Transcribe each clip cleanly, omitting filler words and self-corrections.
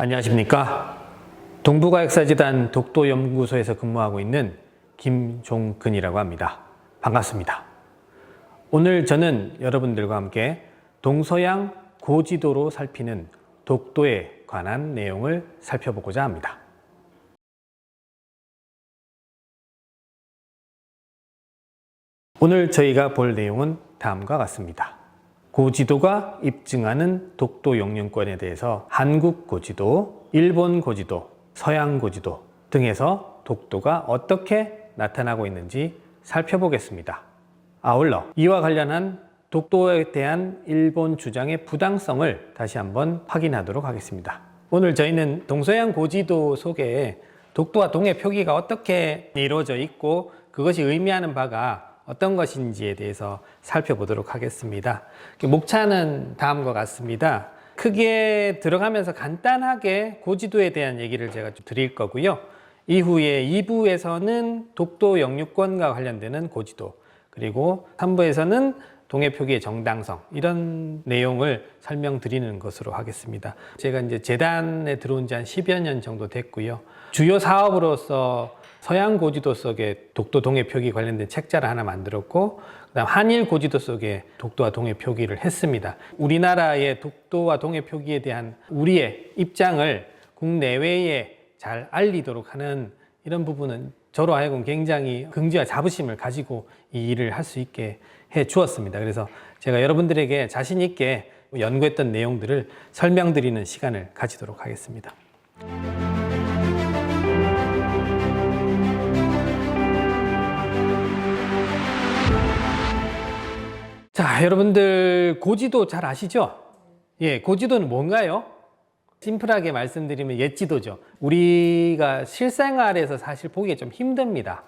안녕하십니까. 동북아역사재단 독도연구소에서 근무하고 있는 김종근이라고 합니다. 반갑습니다. 오늘 저는 여러분들과 함께 동서양 고지도로 살피는 독도에 관한 내용을 살펴보고자 합니다. 오늘 저희가 볼 내용은 다음과 같습니다. 고지도가 입증하는 독도 영연권에 대해서 한국 고지도, 일본 고지도, 서양 고지도 등에서 독도가 어떻게 나타나고 있는지 살펴보겠습니다. 아울러 이와 관련한 독도에 대한 일본 주장의 부당성을 다시 한번 확인하도록 하겠습니다. 오늘 저희는 동서양 고지도 속에 독도와 동해 표기가 어떻게 이루어져 있고 그것이 의미하는 바가 어떤 것인지에 대해서 살펴보도록 하겠습니다. 목차는 다음과 같습니다. 크게 들어가면서 간단하게 고지도에 대한 얘기를 제가 좀 드릴 거고요. 이후에 2부에서는 독도 영유권과 관련되는 고지도, 그리고 3부에서는 동해 표기의 정당성, 이런 내용을 설명드리는 것으로 하겠습니다. 제가 이제 재단에 들어온 지 한 10여 년 정도 됐고요. 주요 사업으로서 서양 고지도 속에 독도 동해 표기 관련된 책자를 하나 만들었고, 그다음 한일 고지도 속에 독도와 동해 표기를 했습니다. 우리나라의 독도와 동해 표기에 대한 우리의 입장을 국내외에 잘 알리도록 하는 이런 부분은 저로 하여금 굉장히 긍지와 자부심을 가지고 이 일을 할 수 있게 해 주었습니다. 그래서 제가 여러분들에게 자신 있게 연구했던 내용들을 설명드리는 시간을 가지도록 하겠습니다. 자, 여러분들 고지도 잘 아시죠? 예, 고지도는 뭔가요? 심플하게 말씀드리면 옛지도죠. 우리가 실생활에서 사실 보기 좀 힘듭니다.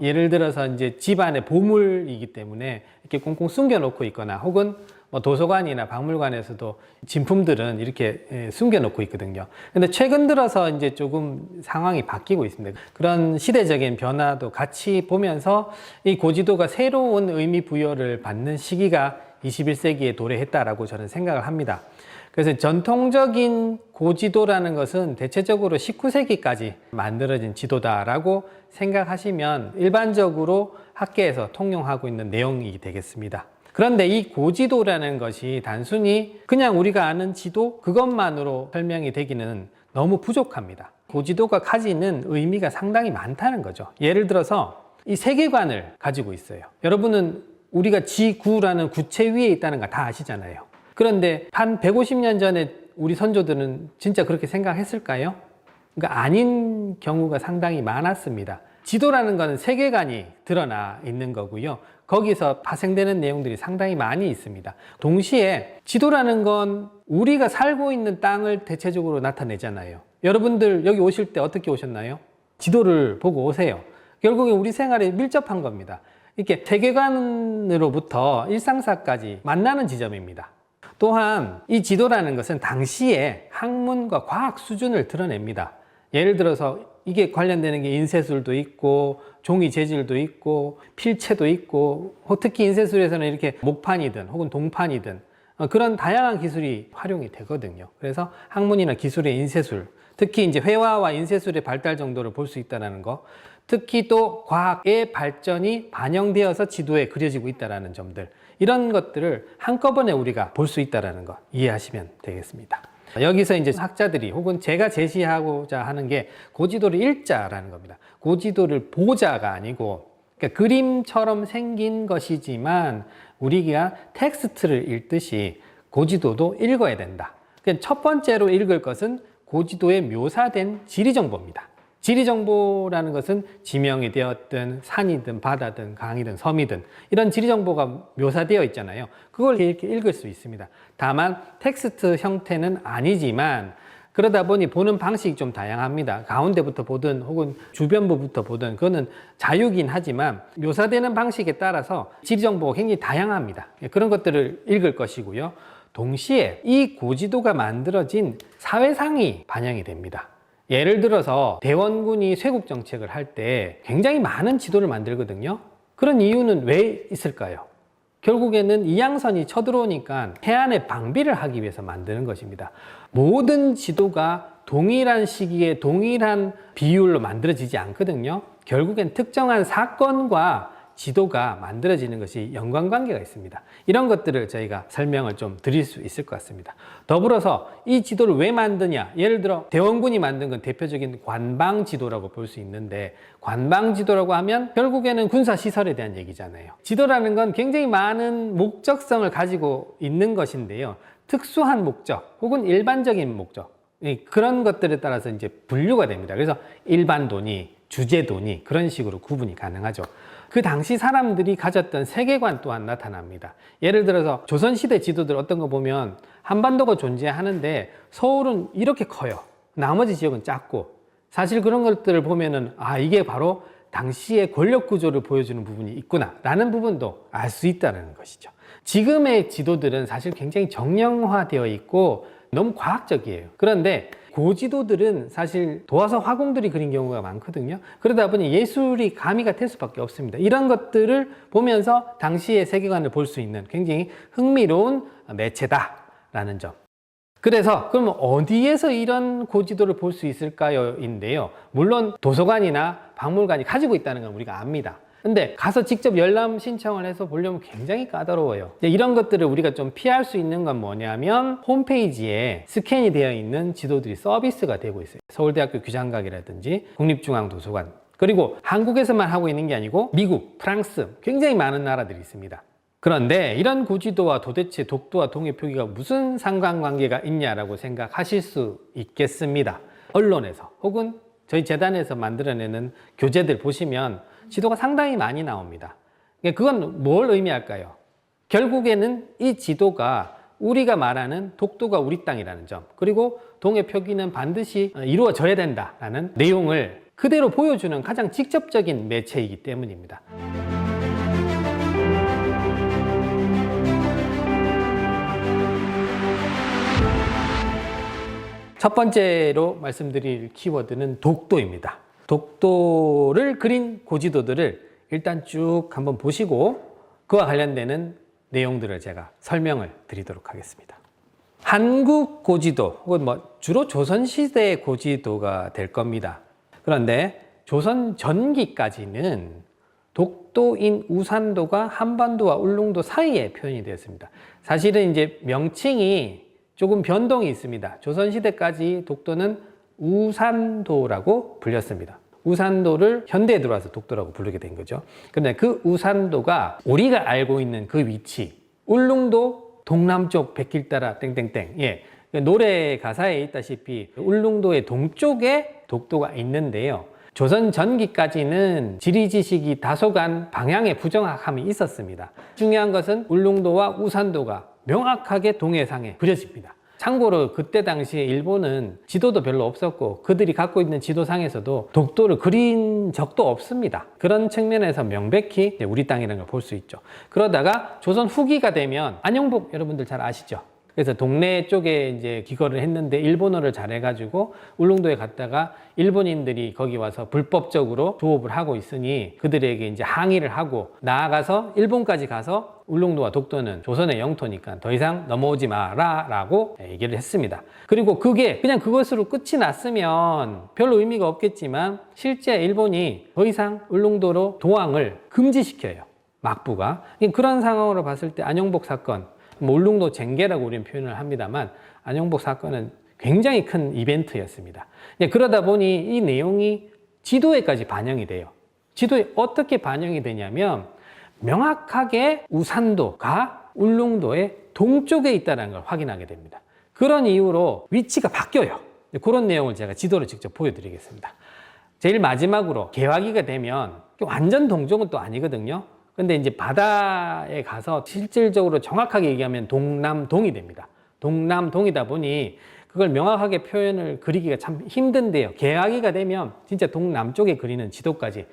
예를 들어서 이제 집안에 보물이기 때문에 이렇게 꽁꽁 숨겨 놓고 있거나, 혹은 뭐 도서관이나 박물관에서도 진품들은 이렇게 숨겨 놓고 있거든요. 근데 최근 들어서 이제 조금 상황이 바뀌고 있습니다. 그런 시대적인 변화도 같이 보면서 이 고지도가 새로운 의미 부여를 받는 시기가 21세기에 도래했다라고 저는 생각을 합니다. 그래서 전통적인 고지도라는 것은 대체적으로 19세기까지 만들어진 지도다라고 생각하시면 일반적으로 학계에서 통용하고 있는 내용이 되겠습니다. 그런데 이 고지도라는 것이 단순히 그냥 우리가 아는 지도 그것만으로 설명이 되기는 너무 부족합니다. 고지도가 가지는 의미가 상당히 많다는 거죠. 예를 들어서 이 세계관을 가지고 있어요. 여러분은 우리가 지구라는 구체 위에 있다는 거 다 아시잖아요. 그런데 한 150년 전에 우리 선조들은 진짜 그렇게 생각했을까요? 그러니까 아닌 경우가 상당히 많았습니다. 지도라는 것은 세계관이 드러나 있는 거고요. 거기서 파생되는 내용들이 상당히 많이 있습니다. 동시에 지도라는 건 우리가 살고 있는 땅을 대체적으로 나타내잖아요. 여러분들 여기 오실 때 어떻게 오셨나요? 지도를 보고 오세요. 결국에 우리 생활에 밀접한 겁니다. 이렇게 세계관으로부터 일상사까지 만나는 지점입니다. 또한 이 지도라는 것은 당시에 학문과 과학 수준을 드러냅니다. 예를 들어서 이게 관련되는 게 인쇄술도 있고 종이 재질도 있고 필체도 있고, 특히 인쇄술에서는 이렇게 목판이든 혹은 동판이든 그런 다양한 기술이 활용이 되거든요. 그래서 학문이나 기술의 인쇄술, 특히 이제 회화와 인쇄술의 발달 정도를 볼 수 있다는 거, 특히 또 과학의 발전이 반영되어서 지도에 그려지고 있다는 점들, 이런 것들을 한꺼번에 우리가 볼 수 있다는 거 이해하시면 되겠습니다. 여기서 이제 학자들이 혹은 제가 제시하고자 하는 게 고지도를 읽자라는 겁니다. 고지도를 보자가 아니고, 그러니까 그림처럼 생긴 것이지만 우리가 텍스트를 읽듯이 고지도도 읽어야 된다. 그러니까 첫 번째로 읽을 것은 고지도에 묘사된 지리정보입니다. 지리정보라는 것은 지명이 되었든 산이든 바다든 강이든 섬이든 이런 지리정보가 묘사되어 있잖아요. 그걸 이렇게 읽을 수 있습니다. 다만 텍스트 형태는 아니지만 그러다 보니 보는 방식이 좀 다양합니다. 가운데부터 보든 혹은 주변부부터 보든 그거는 자유긴 하지만 묘사되는 방식에 따라서 지리정보가 굉장히 다양합니다. 그런 것들을 읽을 것이고요. 동시에 이 고지도가 만들어진 사회상이 반영이 됩니다. 예를 들어서 대원군이 쇄국 정책을 할 때 굉장히 많은 지도를 만들거든요. 그런 이유는 왜 있을까요? 결국에는 이양선이 쳐들어오니까 해안에 방비를 하기 위해서 만드는 것입니다. 모든 지도가 동일한 시기에 동일한 비율로 만들어지지 않거든요. 결국엔 특정한 사건과 지도가 만들어지는 것이 연관관계가 있습니다. 이런 것들을 저희가 설명을 좀 드릴 수 있을 것 같습니다. 더불어서 이 지도를 왜 만드냐? 예를 들어 대원군이 만든 건 대표적인 관방지도라고 볼 수 있는데, 관방지도라고 하면 결국에는 군사시설에 대한 얘기잖아요. 지도라는 건 굉장히 많은 목적성을 가지고 있는 것인데요. 특수한 목적 혹은 일반적인 목적, 그런 것들에 따라서 이제 분류가 됩니다. 그래서 일반도니, 주제도니 그런 식으로 구분이 가능하죠. 그 당시 사람들이 가졌던 세계관 또한 나타납니다. 예를 들어서 조선시대 지도들 어떤 거 보면 한반도가 존재하는데 서울은 이렇게 커요. 나머지 지역은 작고, 사실 그런 것들을 보면은 이게 바로 당시의 권력 구조를 보여주는 부분이 있구나 라는 부분도 알 수 있다는 것이죠. 지금의 지도들은 사실 굉장히 정형화되어 있고 너무 과학적이에요. 그런데 고지도들은 사실 도화서 화공들이 그린 경우가 많거든요. 그러다 보니 예술이 가미가 될 수밖에 없습니다. 이런 것들을 보면서 당시의 세계관을 볼 수 있는 굉장히 흥미로운 매체다라는 점. 그래서 그러면 어디에서 이런 고지도를 볼 수 있을까요? 인데요. 물론 도서관이나 박물관이 가지고 있다는 건 우리가 압니다. 근데 가서 직접 열람 신청을 해서 보려면 굉장히 까다로워요. 이런 것들을 우리가 좀 피할 수 있는 건 뭐냐면 홈페이지에 스캔이 되어 있는 지도들이 서비스가 되고 있어요. 서울대학교 규장각이라든지 국립중앙도서관, 그리고 한국에서만 하고 있는 게 아니고 미국, 프랑스, 굉장히 많은 나라들이 있습니다. 그런데 이런 고지도와 도대체 독도와 동해 표기가 무슨 상관관계가 있냐라고 생각하실 수 있겠습니다. 언론에서 혹은 저희 재단에서 만들어내는 교재들 보시면 지도가 상당히 많이 나옵니다. 그건 뭘 의미할까요? 결국에는 이 지도가 우리가 말하는 독도가 우리 땅이라는 점, 그리고 동해 표기는 반드시 이루어져야 된다라는 내용을 그대로 보여주는 가장 직접적인 매체이기 때문입니다. 첫 번째로 말씀드릴 키워드는 독도입니다. 독도를 그린 고지도들을 일단 쭉 한번 보시고 그와 관련되는 내용들을 제가 설명을 드리도록 하겠습니다. 한국 고지도 혹은 주로 조선시대의 고지도가 될 겁니다. 그런데 조선 전기까지는 독도인 우산도가 한반도와 울릉도 사이에 표현이 되었습니다. 사실은 이제 명칭이 조금 변동이 있습니다. 조선시대까지 독도는 우산도라고 불렸습니다. 우산도를 현대에 들어와서 독도라고 부르게 된 거죠. 그런데 그 우산도가 우리가 알고 있는 그 위치, 울릉도 동남쪽 백길 따라 땡땡땡, 노래 가사에 있다시피 울릉도의 동쪽에 독도가 있는데요. 조선 전기까지는 지리지식이 다소간 방향의 부정확함이 있었습니다. 중요한 것은 울릉도와 우산도가 명확하게 동해상에 그려집니다. 참고로 그때 당시에 일본은 지도도 별로 없었고 그들이 갖고 있는 지도상에서도 독도를 그린 적도 없습니다. 그런 측면에서 명백히 우리 땅이라는 걸 볼 수 있죠. 그러다가 조선 후기가 되면 안영복 여러분들 잘 아시죠? 그래서 동네 쪽에 이제 기거를 했는데 일본어를 잘해가지고 울릉도에 갔다가 일본인들이 거기 와서 불법적으로 조업을 하고 있으니 그들에게 이제 항의를 하고 나아가서 일본까지 가서 울릉도와 독도는 조선의 영토니까 더 이상 넘어오지 마라 라고 얘기를 했습니다. 그리고 그게 그냥 그것으로 끝이 났으면 별로 의미가 없겠지만 실제 일본이 더 이상 울릉도로 도항을 금지시켜요. 막부가. 그런 상황으로 봤을 때 안영복 사건, 울릉도 쟁계라고 우리는 표현을 합니다만 안영복 사건은 굉장히 큰 이벤트였습니다. 그러다 보니 이 내용이 지도에까지 반영이 돼요. 지도에 어떻게 반영이 되냐면 명확하게 우산도가 울릉도의 동쪽에 있다는 걸 확인하게 됩니다. 그런 이유로 위치가 바뀌어요. 그런 내용을 제가 지도를 직접 보여드리겠습니다. 제일 마지막으로 개화기가 되면 완전 동쪽은 또 아니거든요. 근데 이제 바다에 가서 실질적으로 정확하게 얘기하면 동남동이 됩니다. 동남동이다 보니 그걸 명확하게 표현을 그리기가 참 힘든데요. 개화기가 되면 진짜 동남쪽에 그리는 지도까지.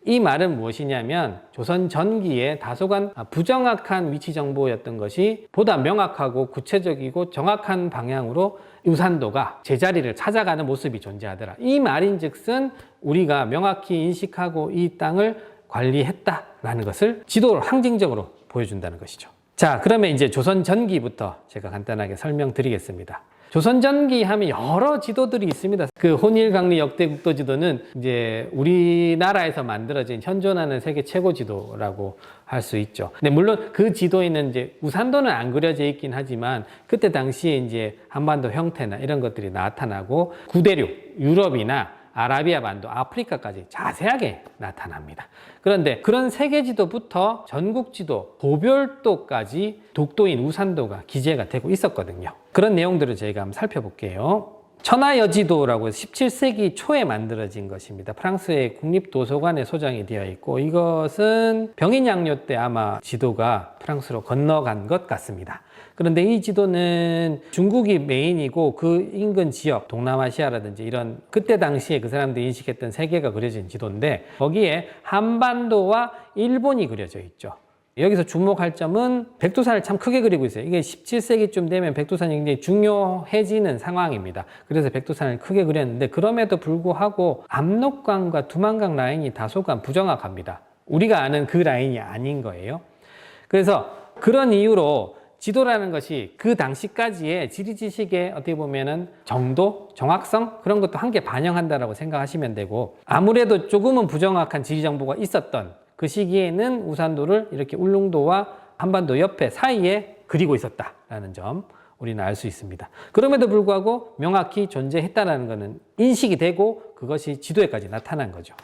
이 말은 무엇이냐면 조선 전기에 다소간 부정확한 위치 정보였던 것이 보다 명확하고 구체적이고 정확한 방향으로 우산도가 제자리를 찾아가는 모습이 존재하더라. 이 말인즉슨 우리가 명확히 인식하고 이 땅을 관리했다라는 것을 지도로 상징적으로 보여준다는 것이죠. 자, 그러면 이제 조선 전기부터 제가 간단하게 설명드리겠습니다. 조선 전기 하면 여러 지도들이 있습니다. 그 혼일강리 역대국도 지도는 이제 우리나라에서 만들어진 현존하는 세계 최고 지도라고 할 수 있죠. 근데 물론 그 지도에는 이제 우산도는 안 그려져 있긴 하지만 그때 당시에 이제 한반도 형태나 이런 것들이 나타나고 구대륙, 유럽이나 아라비아 반도, 아프리카까지 자세하게 나타납니다. 그런데 그런 세계 지도부터 전국 지도, 도별도까지 독도인 우산도가 기재가 되고 있었거든요. 그런 내용들을 저희가 한번 살펴볼게요. 천하여지도라고 해서 17세기 초에 만들어진 것입니다. 프랑스의 국립도서관에 소장이 되어 있고 이것은 병인양요 때 아마 지도가 프랑스로 건너간 것 같습니다. 그런데 이 지도는 중국이 메인이고 그 인근 지역, 동남아시아라든지 이런 그때 당시에 그 사람들이 인식했던 세계가 그려진 지도인데 거기에 한반도와 일본이 그려져 있죠. 여기서 주목할 점은 백두산을 참 크게 그리고 있어요. 이게 17세기쯤 되면 백두산이 굉장히 중요해지는 상황입니다. 그래서 백두산을 크게 그렸는데 그럼에도 불구하고 압록강과 두만강 라인이 다소간 부정확합니다. 우리가 아는 그 라인이 아닌 거예요. 그래서 그런 이유로 지도라는 것이 그 당시까지의 지리 지식의 어떻게 보면은 정도, 정확성 그런 것도 함께 반영한다라고 생각하시면 되고 아무래도 조금은 부정확한 지리 정보가 있었던 그 시기에는 우산도를 이렇게 울릉도와 한반도 옆에 사이에 그리고 있었다라는 점 우리는 알 수 있습니다. 그럼에도 불구하고 명확히 존재했다는 것은 인식이 되고 그것이 지도에까지 나타난 거죠.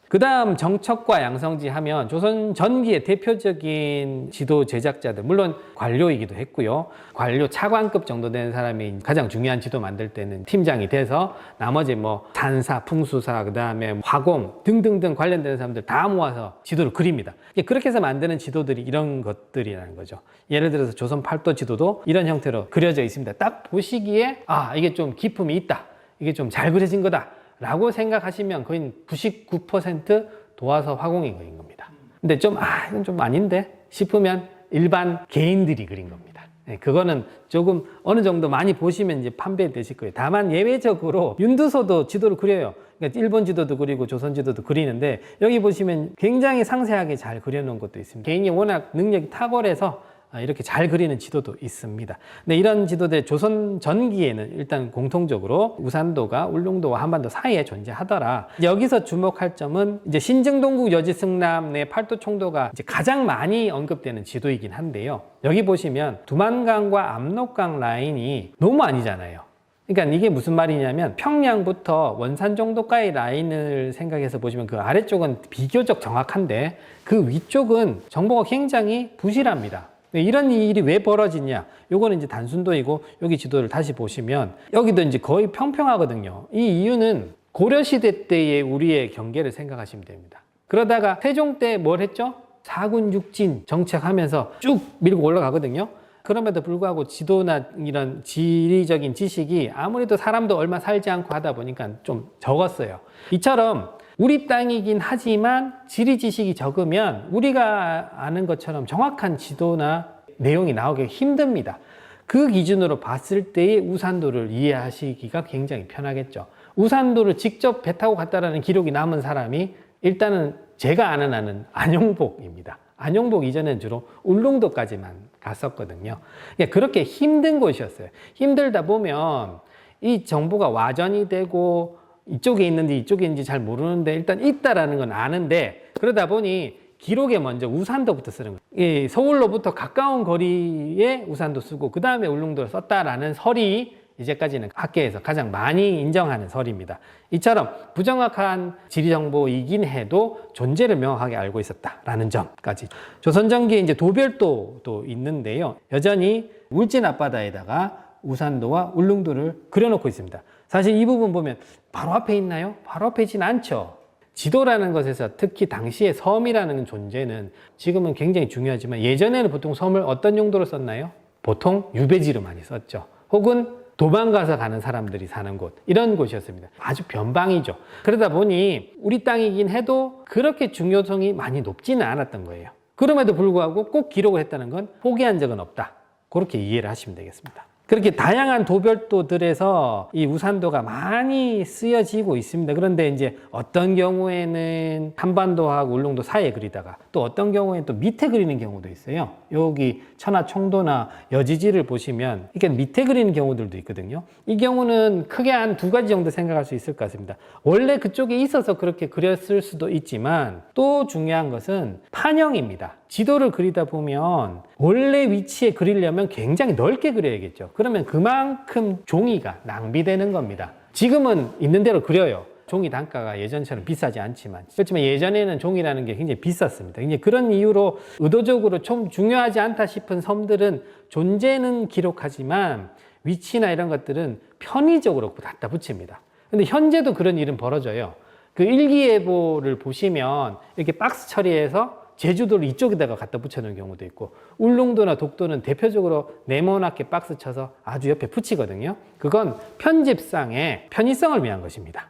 그 다음 정척과 양성지 하면 조선 전기의 대표적인 지도 제작자들 물론 관료이기도 했고요. 관료 차관급 정도 되는 사람이 가장 중요한 지도 만들 때는 팀장이 돼서 나머지 뭐 산사, 풍수사, 그 다음에 화공 등등등 관련되는 사람들 다 모아서 지도를 그립니다. 그렇게 해서 만드는 지도들이 이런 것들이라는 거죠. 예를 들어서 조선 팔도 지도도 이런 형태로 그려져 있습니다. 딱 보시기에 아 이게 좀 기품이 있다. 이게 좀 잘 그려진 거다. 라고 생각하시면 거의 99% 도화서 화공인 거인 겁니다. 근데 좀, 이건 좀 아닌데? 싶으면 일반 개인들이 그린 겁니다. 네, 그거는 조금 어느 정도 많이 보시면 이제 판별되실 거예요. 다만 예외적으로 윤두소도 지도를 그려요. 그러니까 일본 지도도 그리고 조선 지도도 그리는데 여기 보시면 굉장히 상세하게 잘 그려놓은 것도 있습니다. 개인이 워낙 능력이 탁월해서 이렇게 잘 그리는 지도도 있습니다. 근데 이런 지도들 조선 전기에는 일단 공통적으로 우산도가 울릉도와 한반도 사이에 존재하더라. 여기서 주목할 점은 이제 신증동국 여지승남 내 팔도 총도가 이제 가장 많이 언급되는 지도이긴 한데요. 여기 보시면 두만강과 압록강 라인이 너무 아니잖아요. 그러니까 이게 무슨 말이냐면 평양부터 원산 정도까지 라인을 생각해서 보시면 그 아래쪽은 비교적 정확한데 그 위쪽은 정보가 굉장히 부실합니다. 이런 일이 왜 벌어지냐? 요거는 이제 단순도이고 여기 지도를 다시 보시면 여기도 이제 거의 평평하거든요. 이 이유는 고려시대 때의 우리의 경계를 생각하시면 됩니다. 그러다가 세종 때 뭘 했죠? 4군 6진 정책하면서 쭉 밀고 올라가거든요. 그럼에도 불구하고 지도나 이런 지리적인 지식이 아무래도 사람도 얼마 살지 않고 하다 보니까 좀 적었어요. 이처럼 우리 땅이긴 하지만 지리 지식이 적으면 우리가 아는 것처럼 정확한 지도나 내용이 나오기 힘듭니다. 그 기준으로 봤을 때의 우산도를 이해하시기가 굉장히 편하겠죠. 우산도를 직접 배 타고 갔다라는 기록이 남은 사람이 일단은 제가 아는 한은 안용복입니다. 안용복 이전엔 주로 울릉도까지만 갔었거든요. 그렇게 힘든 곳이었어요. 힘들다 보면 이 정보가 와전이 되고 이쪽에 있는지 이쪽에 있는지 잘 모르는데 일단 있다라는 건 아는데 그러다 보니 기록에 먼저 우산도부터 쓰는 거예요. 서울로부터 가까운 거리에 우산도 쓰고 그 다음에 울릉도를 썼다라는 설이 이제까지는 학계에서 가장 많이 인정하는 설입니다. 이처럼 부정확한 지리정보이긴 해도 존재를 명확하게 알고 있었다라는 점까지. 조선전기에 이제 도별도도 있는데요. 여전히 울진 앞바다에다가 우산도와 울릉도를 그려놓고 있습니다. 사실 이 부분 보면 바로 앞에 있나요? 바로 앞에 있진 않죠. 지도라는 것에서 특히 당시의 섬이라는 존재는 지금은 굉장히 중요하지만 예전에는 보통 섬을 어떤 용도로 썼나요? 보통 유배지로 많이 썼죠. 혹은 도망가서 가는 사람들이 사는 곳, 이런 곳이었습니다. 아주 변방이죠. 그러다 보니 우리 땅이긴 해도 그렇게 중요성이 많이 높지는 않았던 거예요. 그럼에도 불구하고 꼭 기록을 했다는 건 포기한 적은 없다. 그렇게 이해를 하시면 되겠습니다. 그렇게 다양한 도별도들에서 이 우산도가 많이 쓰여지고 있습니다. 그런데 이제 어떤 경우에는 한반도하고 울릉도 사이에 그리다가 또 어떤 경우에는 또 밑에 그리는 경우도 있어요. 여기 천하총도나 여지지를 보시면 이게 밑에 그리는 경우들도 있거든요. 이 경우는 크게 한 두 가지 정도 생각할 수 있을 것 같습니다. 원래 그쪽에 있어서 그렇게 그렸을 수도 있지만 또 중요한 것은 판형입니다. 지도를 그리다 보면 원래 위치에 그리려면 굉장히 넓게 그려야겠죠. 그러면 그만큼 종이가 낭비되는 겁니다. 지금은 있는 대로 그려요. 종이 단가가 예전처럼 비싸지 않지만. 그렇지만 예전에는 종이라는 게 굉장히 비쌌습니다. 이제 그런 이유로 의도적으로 좀 중요하지 않다 싶은 섬들은 존재는 기록하지만 위치나 이런 것들은 편의적으로 갖다 붙입니다. 근데 현재도 그런 일은 벌어져요. 그 일기예보를 보시면 이렇게 박스 처리해서 제주도를 이쪽에다가 갖다 붙여놓은 경우도 있고, 울릉도나 독도는 대표적으로 네모나게 박스 쳐서 아주 옆에 붙이거든요. 그건 편집상의 편의성을 위한 것입니다.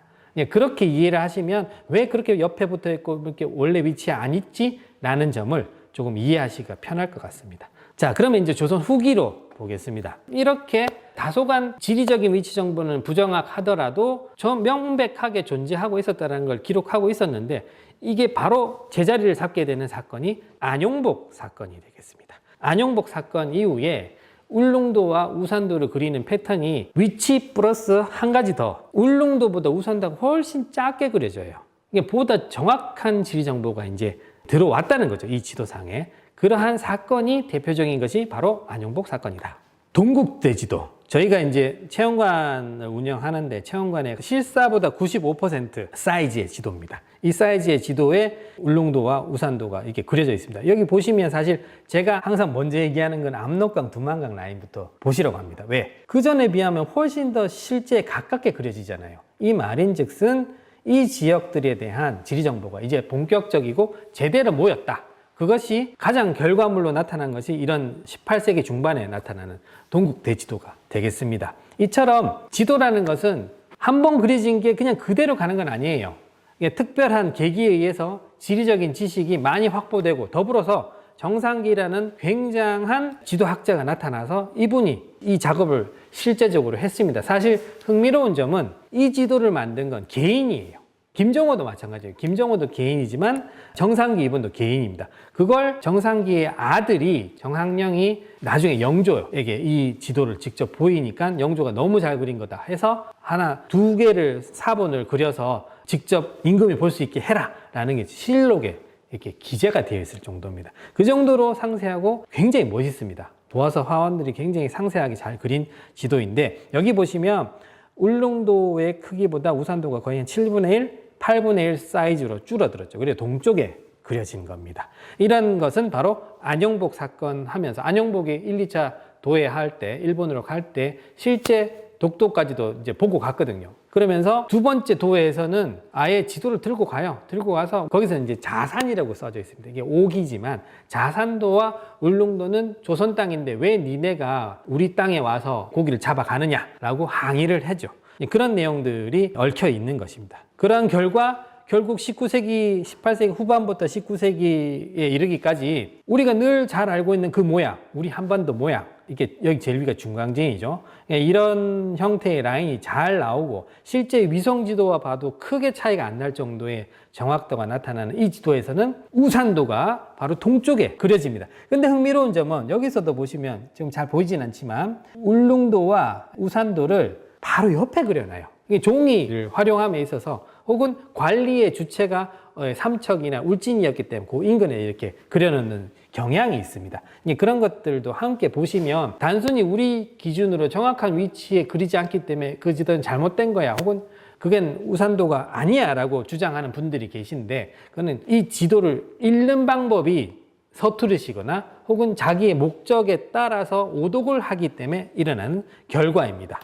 그렇게 이해를 하시면 왜 그렇게 옆에 붙어 있고 이렇게 원래 위치에 안 있지? 라는 점을 조금 이해하시기가 편할 것 같습니다. 자, 그러면 이제 조선 후기로 보겠습니다. 이렇게 다소간 지리적인 위치 정보는 부정확하더라도 저 명백하게 존재하고 있었다는 걸 기록하고 있었는데, 이게 바로 제자리를 잡게 되는 사건이 안용복 사건이 되겠습니다. 안용복 사건 이후에 울릉도와 우산도를 그리는 패턴이 위치 플러스 한 가지 더, 울릉도보다 우산도가 훨씬 작게 그려져요. 이게 보다 정확한 지리 정보가 이제 들어왔다는 거죠. 이 지도상에. 그러한 사건이 대표적인 것이 바로 안용복 사건이다. 동국대지도. 저희가 이제 체험관을 운영하는데 체험관의 실사보다 95% 사이즈의 지도입니다. 이 사이즈의 지도에 울릉도와 우산도가 이렇게 그려져 있습니다. 여기 보시면 사실 제가 항상 먼저 얘기하는 건 압록강, 두만강 라인부터 보시라고 합니다. 왜? 그 전에 비하면 훨씬 더 실제에 가깝게 그려지잖아요. 이 말인즉슨 이 지역들에 대한 지리 정보가 이제 본격적이고 제대로 모였다. 그것이 가장 결과물로 나타난 것이 이런 18세기 중반에 나타나는 동국대지도가 되겠습니다. 이처럼 지도라는 것은 한 번 그려진 게 그냥 그대로 가는 건 아니에요. 이게 특별한 계기에 의해서 지리적인 지식이 많이 확보되고, 더불어서 정상기라는 굉장한 지도학자가 나타나서 이분이 이 작업을 실제적으로 했습니다. 사실 흥미로운 점은 이 지도를 만든 건 개인이에요. 김정호도 마찬가지예요. 김정호도 개인이지만 정상기 이분도 개인입니다. 그걸 정상기의 아들이 정학령이 나중에 영조에게 이 지도를 직접 보이니까 영조가 너무 잘 그린 거다 해서 하나, 두 개를 사본을 그려서 직접 임금이 볼 수 있게 해라 라는 게 실록에 이렇게 기재가 되어 있을 정도입니다. 그 정도로 상세하고 굉장히 멋있습니다. 도화서 화원들이 굉장히 상세하게 잘 그린 지도인데, 여기 보시면 울릉도의 크기보다 우산도가 거의 한 7분의 1, 8분의 1 사이즈로 줄어들었죠. 그래서 동쪽에 그려진 겁니다. 이런 것은 바로 안용복 사건 하면서, 안용복이 1, 2차 도해할 때, 일본으로 갈 때 실제 독도까지도 이제 보고 갔거든요. 그러면서 두 번째 도해에서는 아예 지도를 들고 가요. 들고 가서 거기서 이제 자산이라고 써져 있습니다. 이게 오기지만 자산도와 울릉도는 조선 땅인데 왜 니네가 우리 땅에 와서 고기를 잡아가느냐라고 항의를 하죠. 그런 내용들이 얽혀 있는 것입니다. 그러한 결과 결국 19세기, 18세기 후반부터 19세기에 이르기까지 우리가 늘 잘 알고 있는 그 모양, 우리 한반도 모양, 이게 여기 제일 위가 중앙진이죠. 이런 형태의 라인이 잘 나오고 실제 위성 지도와 봐도 크게 차이가 안 날 정도의 정확도가 나타나는 이 지도에서는 우산도가 바로 동쪽에 그려집니다. 근데 흥미로운 점은 여기서도 보시면 지금 잘 보이진 않지만 울릉도와 우산도를 바로 옆에 그려놔요. 이게 종이를 활용함에 있어서 혹은 관리의 주체가 삼척이나 울진이었기 때문에 그 인근에 이렇게 그려놓는 경향이 있습니다. 그런 것들도 함께 보시면 단순히 우리 기준으로 정확한 위치에 그리지 않기 때문에 그 지도는 잘못된 거야, 혹은 그건 우산도가 아니야 라고 주장하는 분들이 계신데, 그거는 이 지도를 읽는 방법이 서투르시거나 혹은 자기의 목적에 따라서 오독을 하기 때문에 일어나는 결과입니다.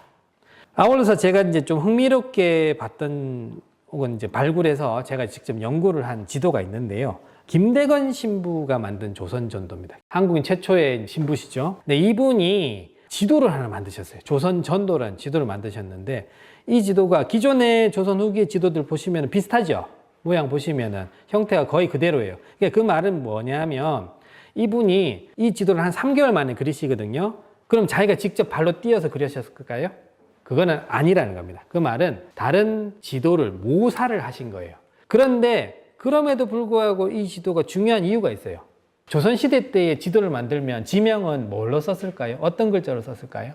아울러서 제가 이제 좀 흥미롭게 봤던 혹은 이제 발굴해서 제가 직접 연구를 한 지도가 있는데요. 김대건 신부가 만든 조선전도입니다. 한국인 최초의 신부시죠. 네, 이분이 지도를 하나 만드셨어요. 조선전도라는 지도를 만드셨는데, 이 지도가 기존의 조선 후기의 지도들 보시면 비슷하죠. 모양 보시면은 형태가 거의 그대로예요. 그러니까 그 말은 뭐냐면 이분이 이 지도를 한 3개월 만에 그리시거든요. 그럼 자기가 직접 발로 뛰어서 그러셨을까요? 그거는 아니라는 겁니다. 그 말은 다른 지도를 모사를 하신 거예요. 그런데 그럼에도 불구하고 이 지도가 중요한 이유가 있어요. 조선시대 때의 지도를 만들면 지명은 뭘로 썼을까요? 어떤 글자로 썼을까요?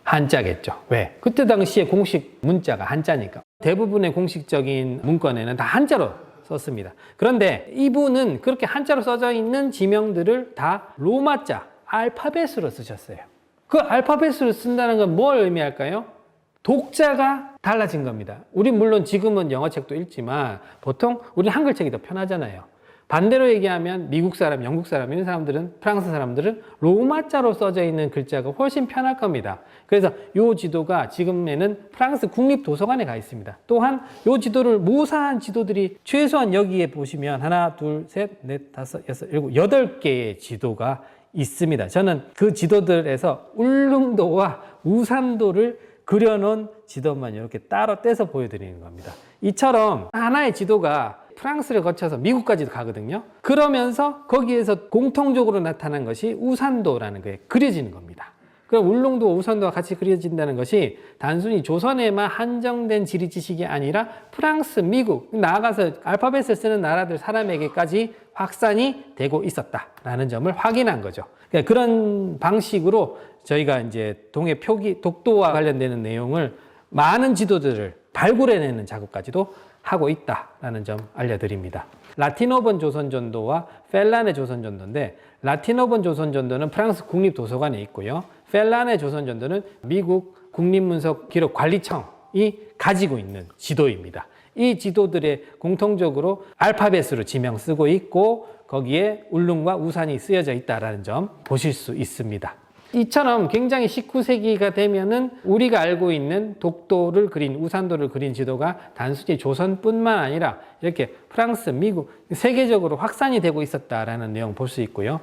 한자겠죠. 왜? 그때 당시에 공식 문자가 한자니까. 대부분의 공식적인 문건에는 다 한자로 썼습니다. 그런데 이분은 그렇게 한자로 써져 있는 지명들을 다 로마자, 알파벳으로 쓰셨어요. 그 알파벳으로 쓴다는 건 뭘 의미할까요? 독자가 달라진 겁니다. 우리 물론 지금은 영어책도 읽지만 보통 우리 한글책이 더 편하잖아요. 반대로 얘기하면 미국 사람, 영국 사람, 이런 사람들은, 프랑스 사람들은 로마자로 써져 있는 글자가 훨씬 편할 겁니다. 그래서 이 지도가 지금에는 프랑스 국립도서관에 가 있습니다. 또한 이 지도를 모사한 지도들이 최소한 여기에 보시면 하나, 둘, 셋, 넷, 다섯, 여섯, 일곱, 8개의 지도가 있습니다. 저는 그 지도들에서 울릉도와 우산도를 그려놓은 지도만 이렇게 따로 떼서 보여드리는 겁니다. 이처럼 하나의 지도가 프랑스를 거쳐서 미국까지도 가거든요. 그러면서 거기에서 공통적으로 나타난 것이 우산도라는 게 그려지는 겁니다. 그럼 울릉도와 우산도가 같이 그려진다는 것이 단순히 조선에만 한정된 지리 지식이 아니라 프랑스, 미국, 나아가서 알파벳을 쓰는 나라들 사람에게까지 확산이 되고 있었다라는 점을 확인한 거죠. 그러니까 그런 방식으로 저희가 이제 동해 표기, 독도와 관련되는 내용을 많은 지도들을 발굴해내는 작업까지도 하고 있다라는 점 알려드립니다. 라틴어본 조선전도와 펠란의 조선전도인데, 라틴어본 조선전도는 프랑스 국립도서관에 있고요. 펠란의 조선전도는 미국 국립문서기록관리청이 가지고 있는 지도입니다. 이 지도들의 공통적으로 알파벳으로 지명 쓰고 있고 거기에 울릉과 우산이 쓰여져 있다는 점 보실 수 있습니다. 이처럼 굉장히 19세기가 되면은 우리가 알고 있는 독도를 그린, 우산도를 그린 지도가 단순히 조선뿐만 아니라 이렇게 프랑스, 미국, 세계적으로 확산이 되고 있었다라는 내용 볼 수 있고요.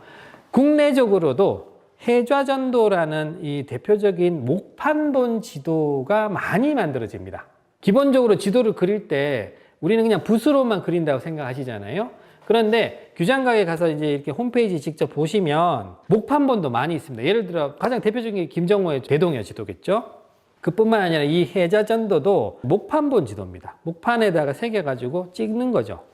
국내적으로도 해좌전도라는 이 대표적인 목판본 지도가 많이 만들어집니다. 기본적으로 지도를 그릴 때 우리는 그냥 붓으로만 그린다고 생각하시잖아요. 그런데 규장각에 가서 이제 이렇게 홈페이지 직접 보시면 목판본도 많이 있습니다. 예를 들어 가장 대표적인 게 김정호의 대동여 지도겠죠. 그뿐만 아니라 이 해자전도도 목판본 지도입니다. 목판에다가 새겨가지고 찍는 거죠.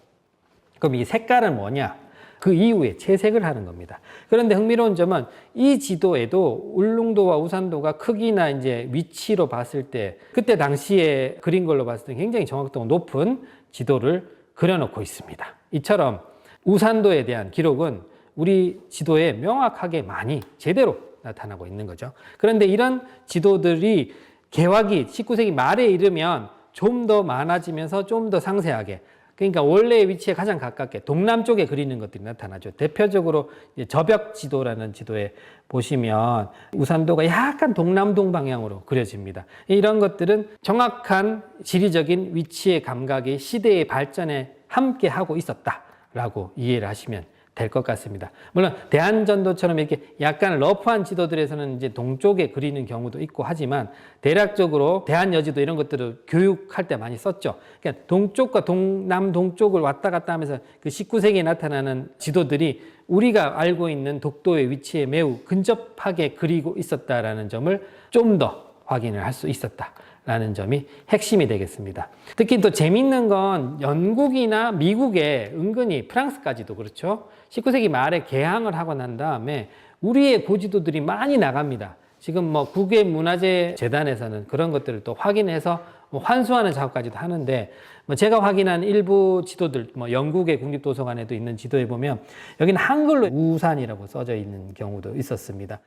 그럼 이 색깔은 뭐냐? 그 이후에 채색을 하는 겁니다. 그런데 흥미로운 점은 이 지도에도 울릉도와 우산도가 크기나 이제 위치로 봤을 때 그때 당시에 그린 걸로 봤을 때 굉장히 정확도가 높은 지도를 그려놓고 있습니다. 이처럼 우산도에 대한 기록은 우리 지도에 명확하게 많이 제대로 나타나고 있는 거죠. 그런데 이런 지도들이 개화기 19세기 말에 이르면 좀 더 많아지면서 좀 더 상세하게, 그러니까 원래의 위치에 가장 가깝게 동남쪽에 그리는 것들이 나타나죠. 대표적으로 저벽 지도라는 지도에 보시면 우산도가 약간 동남동 방향으로 그려집니다. 이런 것들은 정확한 지리적인 위치의 감각이 시대의 발전에 함께 하고 있었다라고 이해를 하시면 될 것 같습니다. 물론 대한전도처럼 이렇게 약간 러프한 지도들에서는 이제 동쪽에 그리는 경우도 있고 하지만 대략적으로 대한여지도 이런 것들을 교육할 때 많이 썼죠. 그러니까 동쪽과 동남동쪽을 왔다 갔다 하면서 그 19세기에 나타나는 지도들이 우리가 알고 있는 독도의 위치에 매우 근접하게 그리고 있었다라는 점을 좀 더 확인을 할 수 있었다라는 점이 핵심이 되겠습니다. 특히 또 재밌는 건 영국이나 미국에 은근히 프랑스까지도 그렇죠. 19세기 말에 개항을 하고 난 다음에 우리의 고지도들이 많이 나갑니다. 지금 뭐 국외문화재재단에서는 그런 것들을 또 확인해서 환수하는 작업까지도 하는데, 제가 확인한 일부 지도들, 영국의 국립도서관에도 있는 지도에 보면 여기는 한글로 우산이라고 써져 있는 경우도 있었습니다.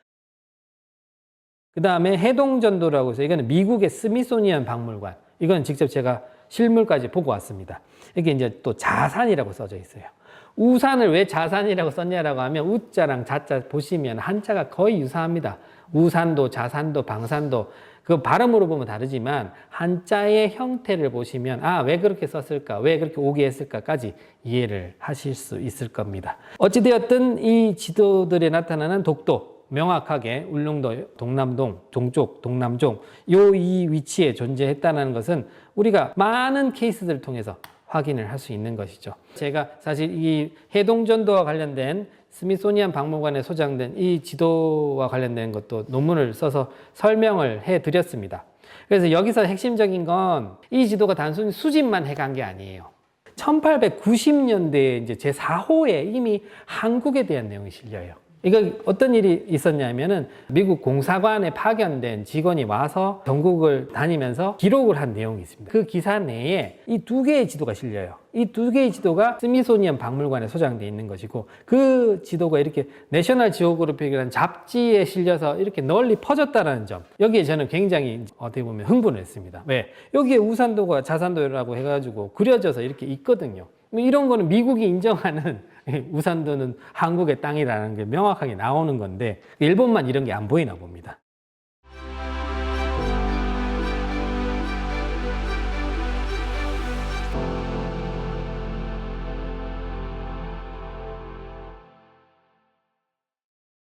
그 다음에 해동전도라고 해서 이거는 미국의 스미소니언 박물관, 이건 직접 제가 실물까지 보고 왔습니다. 이게 이제 또 자산이라고 써져 있어요. 우산을 왜 자산이라고 썼냐라고 하면 우자랑 자자 보시면 한자가 거의 유사합니다. 우산도, 자산도, 방산도, 그 발음으로 보면 다르지만 한자의 형태를 보시면 왜 그렇게 썼을까, 왜 그렇게 오게 했을까까지 이해를 하실 수 있을 겁니다. 어찌되었든 이 지도들에 나타나는 독도, 명확하게 울릉도, 동남동, 동쪽, 동남종 이 위치에 존재했다는 것은 우리가 많은 케이스들을 통해서 확인을 할 수 있는 것이죠. 제가 사실 이 해동전도와 관련된 스미소니안 박물관에 소장된 이 지도와 관련된 것도 논문을 써서 설명을 해 드렸습니다. 그래서 여기서 핵심적인 건 이 지도가 단순히 수집만 해간 게 아니에요. 1890년대에 이제 제4호에 이미 한국에 대한 내용이 실려요. 이거 어떤 일이 있었냐면은 미국 공사관에 파견된 직원이 와서 전국을 다니면서 기록을 한 내용이 있습니다. 그 기사 내에 이 두 개의 지도가 실려요. 이 두 개의 지도가 스미소니언 박물관에 소장되어 있는 것이고, 그 지도가 이렇게 내셔널 지오그래픽이라는 잡지에 실려서 이렇게 널리 퍼졌다는 점, 여기에 저는 굉장히 어떻게 보면 흥분을 했습니다. 왜? 여기에 우산도가 자산도라고 해가지고 그려져서 이렇게 있거든요. 이런 거는 미국이 인정하는 우산도는 한국의 땅이라는 게 명확하게 나오는 건데, 일본만 이런 게 안 보이나 봅니다.